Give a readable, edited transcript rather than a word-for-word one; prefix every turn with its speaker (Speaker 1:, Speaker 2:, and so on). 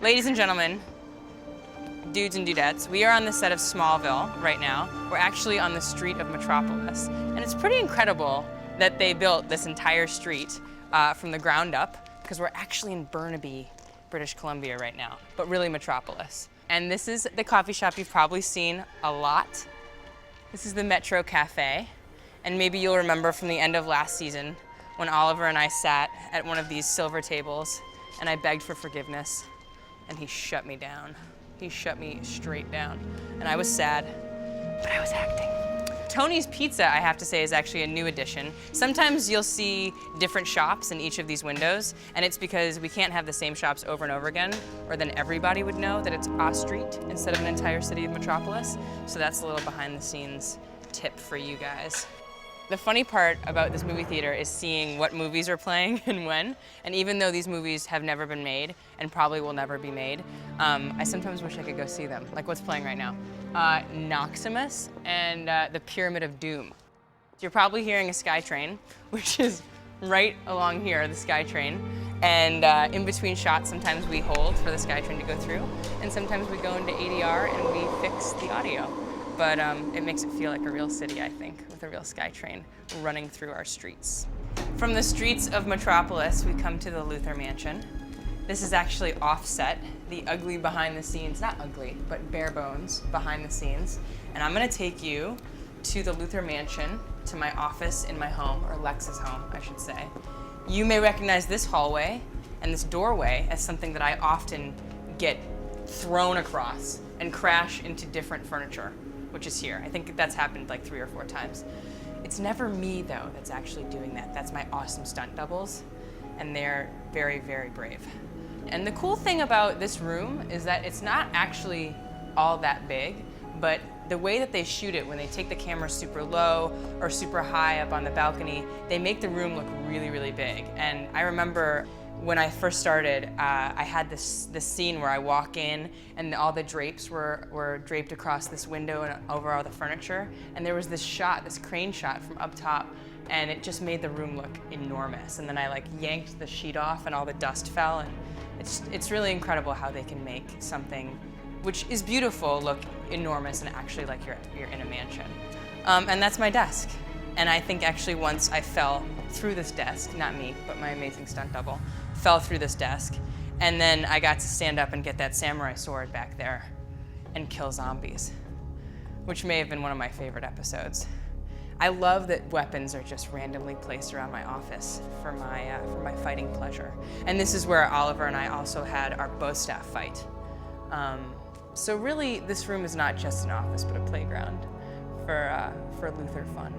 Speaker 1: Ladies and gentlemen, dudes and dudettes, we are on the set of Smallville right now. We're actually on the street of Metropolis. And it's pretty incredible that they built this entire street from the ground up, because we're actually in Burnaby, British Columbia right now, but really Metropolis. And this is the coffee shop you've probably seen a lot. This is the Metro Cafe. And maybe you'll remember from the end of last season when Oliver and I sat at one of these silver tables and I begged for forgiveness and he shut me down. He shut me straight down. And I was sad, but I was acting. Tony's Pizza, I have to say, is actually a new addition. Sometimes you'll see different shops in each of these windows, and it's because we can't have the same shops over and over again, or then everybody would know that it's a street instead of an entire city of Metropolis. So that's a little behind the scenes tip for you guys. The funny part about this movie theater is seeing what movies are playing and when. And even though these movies have never been made and probably will never be made, I sometimes wish I could go see them. Like what's playing right now? Noximus and The Pyramid of Doom. You're probably hearing a SkyTrain, which is right along here, the SkyTrain. And in between shots, sometimes we hold for the SkyTrain to go through, and sometimes we go into ADR and we fix the audio. But it makes it feel like a real city, I think, with a real SkyTrain running through our streets. From the streets of Metropolis, we come to the Luther Mansion. This is actually offset, the ugly behind the scenes, not ugly, but bare bones behind the scenes. And I'm gonna take you to the Luther Mansion, to my office in my home, or Lex's home, I should say. You may recognize this hallway and this doorway as something that I often get thrown across and crash into different furniture, which is here. I think that's happened like 3 or 4 times. It's never me, though, that's actually doing that. That's my awesome stunt doubles, and they're very, very brave. And the cool thing about this room is that it's not actually all that big, but the way that they shoot it, when they take the camera super low or super high up on the balcony, they make the room look really, really big. And I remember when I first started, I had this scene where I walk in and all the drapes were draped across this window and over all the furniture. And there was this shot, this crane shot from up top, and it just made the room look enormous. And then I like yanked the sheet off and all the dust fell. And it's really incredible how they can make something which is beautiful look enormous and actually like you're in a mansion. And that's my desk. And I think actually once I fell through this desk, not me, but my amazing stunt double, fell through this desk. And then I got to stand up and get that samurai sword back there and kill zombies, which may have been one of my favorite episodes. I love that weapons are just randomly placed around my office for my fighting pleasure. And this is where Oliver and I also had our bow staff fight. So really, this room is not just an office, but a playground for Luther fun.